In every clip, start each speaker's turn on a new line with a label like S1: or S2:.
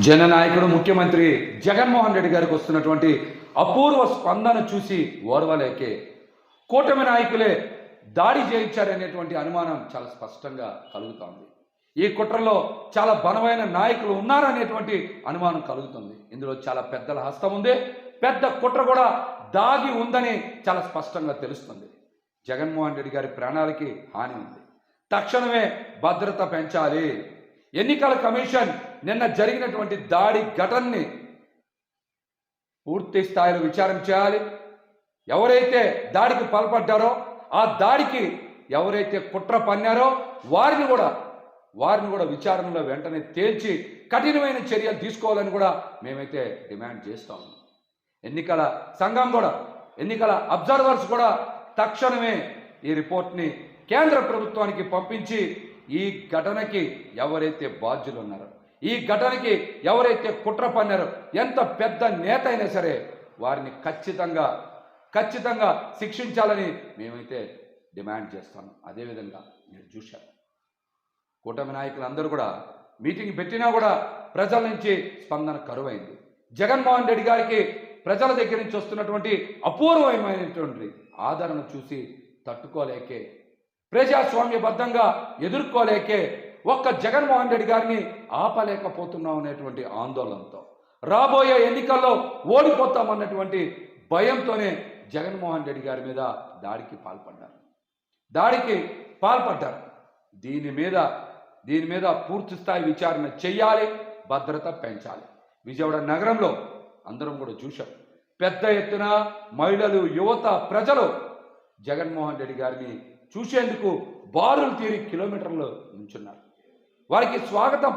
S1: జననాయకుడు ముఖ్యమంత్రి జగన్మోహన్ రెడ్డి గారికి వస్తున్నటువంటి అపూర్వ స్పందన చూసి ఓర్వలేకే కూటమి నాయకులే దాడి చేయించారనేటువంటి అనుమానం చాలా స్పష్టంగా కలుగుతోంది. ఈ కుట్రలో చాలా బలమైన నాయకులు ఉన్నారనేటువంటి అనుమానం కలుగుతుంది. ఇందులో చాలా పెద్దల హస్తం ఉంది, పెద్ద కుట్ర కూడా దాగి ఉందని చాలా స్పష్టంగా తెలుస్తుంది. జగన్మోహన్ రెడ్డి గారి ప్రాణాలకి హాని ఉంది. తక్షణమే భద్రత పెంచాలి. ఎన్నికల కమిషన్ నిన్న జరిగినటువంటి దాడి ఘటనని పూర్తి స్థాయిలో విచారణ చేయాలి. ఎవరైతే దాడికి పాల్పడ్డారో, ఆ దాడికి ఎవరైతే కుట్ర పన్నారో వారిని కూడా విచారణలో వెంటనే తేల్చి కఠినమైన చర్యలు తీసుకోవాలని కూడా మేమైతే డిమాండ్ చేస్తాం. ఎన్నికల సంఘం కూడా, ఎన్నికల అబ్జర్వర్స్ కూడా తక్షణమే ఈ రిపోర్ట్ని కేంద్ర ప్రభుత్వానికి పంపించి ఈ ఘటనకి ఎవరైతే బాధ్యులు ఉన్నారో, ఈ ఘటనకి ఎవరైతే కుట్ర పన్నారో, ఎంత పెద్ద నేత అయినా సరే వారిని ఖచ్చితంగా శిక్షించాలని మేమైతే డిమాండ్ చేస్తాం. అదేవిధంగా మీరు చూశారు, కూటమి నాయకులందరూ కూడా మీటింగ్ పెట్టినా కూడా ప్రజల నుంచి స్పందన కరువైంది. జగన్మోహన్ రెడ్డి గారికి ప్రజల దగ్గర నుంచి వస్తున్నటువంటి అపూర్వమైనటువంటి ఆదరణ చూసి తట్టుకోలేకే, ప్రజాస్వామ్యబద్ధంగా ఎదుర్కోలేకే ఒక్క జగన్మోహన్ రెడ్డి గారిని ఆపలేకపోతున్నాం అనేటువంటి ఆందోళనతో, రాబోయే ఎన్నికల్లో ఓడిపోతామన్నటువంటి భయంతోనే జగన్మోహన్ రెడ్డి గారి మీద దాడికి పాల్పడ్డారు. దీని మీద పూర్తి స్థాయి విచారణ చెయ్యాలి, భద్రత పెంచాలి. విజయవాడ నగరంలో అందరం కూడా చూశాం, పెద్ద ఎత్తున మహిళలు, యువత, ప్రజలు జగన్మోహన్ రెడ్డి గారిని చూసేందుకు బారులు తీరి కిలోమీటర్లు నుంచున్నారు. వారికి స్వాగతం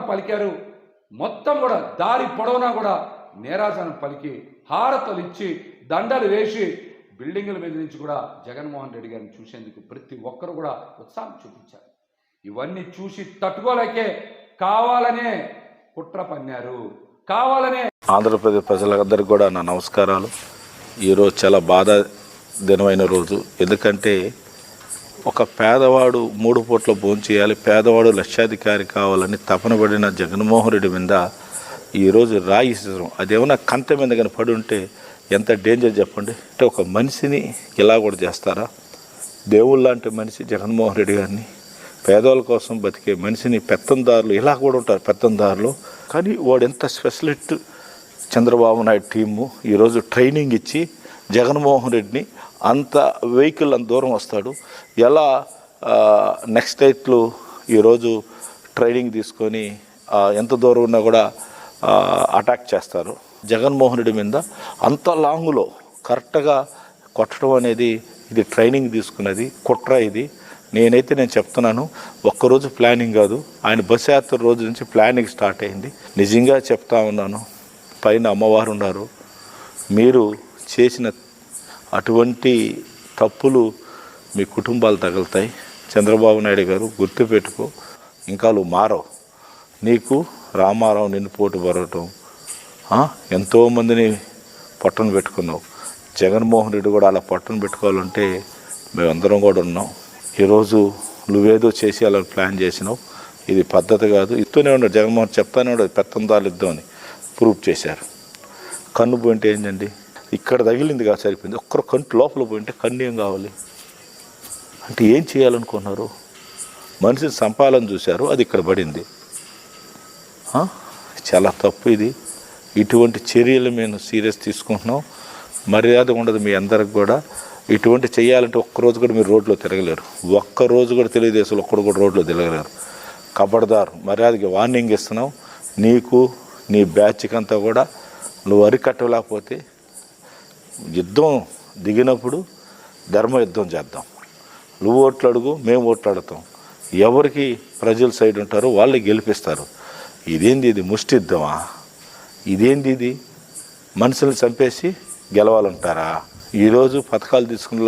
S1: పలికారు. మొత్తం కూడా దారి పొడవునా కూడా నీరాజనం పలికి, హారతలు ఇచ్చి, దండలు వేసి, బిల్డింగుల మీద నుంచి కూడా జగన్మోహన్ రెడ్డి గారిని చూసేందుకు ప్రతి ఒక్కరు కూడా ఉత్సాహం చూపించారు. ఇవన్నీ చూసి తట్టుకోలేకే కావాలనే కుట్ర పన్నారు, కావాలనే.
S2: ఆంధ్రప్రదేశ్ ప్రజలందరికీ కూడా నా నమస్కారాలు. ఈరోజు చాలా బాధ దినమైన రోజు. ఎందుకంటే ఒక పేదవాడు 3 పూట్ల భోంచేయాలి, పేదవాడు లక్షాధికారి కావాలని తపన పడిన జగన్మోహన్ రెడ్డి మీద ఈరోజు రాయి ఇస్తాం. అదేమన్నా కంట మీద కానీ పడి ఉంటే ఎంత డేంజర్ చెప్పండి. అంటే ఒక మనిషిని ఇలా కూడా చేస్తారా? దేవుళ్ళ లాంటి మనిషి జగన్మోహన్ రెడ్డి గారిని, పేదవాళ్ళ కోసం బతికే మనిషిని పెత్తందారులు ఇలా కూడా ఉంటారు, పెత్తందారులు. కానీ వాడు ఎంత స్పెషలిస్ట్ చంద్రబాబు నాయుడు టీము ఈరోజు ట్రైనింగ్ ఇచ్చి జగన్మోహన్ రెడ్డిని అంత వెహికల్ అంత దూరం వస్తాడు, ఎలా నెక్స్ట్ డేట్లు ఈరోజు ట్రైనింగ్ తీసుకొని ఎంత దూరం ఉన్నా కూడా అటాక్ చేస్తారు. జగన్మోహన్ రెడ్డి మీద అంత లాంగ్లో కరెక్ట్గా కొట్టడం అనేది ఇది ట్రైనింగ్ తీసుకున్నది కుట్ర. ఇది నేను చెప్తున్నాను, ఒక్కరోజు ప్లానింగ్ కాదు, ఆయన బస్ యాత్ర రోజు నుంచి ప్లానింగ్ స్టార్ట్ అయింది. నిజంగా చెప్తా ఉన్నాను, పైన అమ్మవారు ఉన్నారు. మీరు చేసిన అటువంటి తప్పులు మీ కుటుంబాలు తగులుతాయి. చంద్రబాబు నాయుడు గారు గుర్తుపెట్టుకో, ఇంకా నువ్వు మారవు. నీకు రామారావు నిన్ను పోటు పడటం, ఎంతోమందిని పట్టున పెట్టుకున్నావు. జగన్మోహన్ రెడ్డి కూడా అలా పట్టున పెట్టుకోవాలంటే మేమందరం కూడా ఉన్నాం. ఈరోజు నువ్వేదో చేసి అలా ప్లాన్ చేసినావు, ఇది పద్ధతి కాదు. ఇస్తూనే ఉన్నాడు జగన్మోహన్, చెప్తానే ఉన్నాడు పెత్తందాలు ఇద్దామని ప్రూవ్ చేశారు. కన్ను పోయింటే ఏంటండి, ఇక్కడ తగిలింది కాదు సరిపోయింది. ఒక్కరు కంటి లోపల పోయింటే కన్ను ఏం కావాలి అంటే ఏం చేయాలనుకున్నారు? మనిషిని సంపాలని చూశారు, అది ఇక్కడ పడింది. చాలా తప్పు ఇది. ఇటువంటి చర్యలు మేము సీరియస్ తీసుకుంటున్నాం. మర్యాద ఉండదు మీ అందరికి కూడా. ఇటువంటి చేయాలంటే ఒక్కరోజు కూడా మీరు రోడ్లో తిరగలేరు. ఒక్కరోజు కూడా తెలుగుదేశంలో ఒక్కడు కూడా రోడ్లో తిరగలేరు. కబడ్దారు, మర్యాదకి వార్నింగ్ ఇస్తున్నాం. నీకు నీ బ్యాచ్కి అంతా కూడా నువ్వు అరికట్టలేకపోతే యుద్ధం దిగినప్పుడు ధర్మ యుద్ధం చేద్దాం. నువ్వు ఓట్లు అడుగు, మేము ఓట్లు అడుగుతాం. ఎవరికి ప్రజల సైడ్ ఉంటారో వాళ్ళే గెలిపిస్తారు. ఇదేంది ఇది ముష్టి యుద్ధమా? ఇదేంది ఇది? మనుషుల్ని చంపేసి గెలవాలంటారా? ఈరోజు పథకాలు తీసుకున్న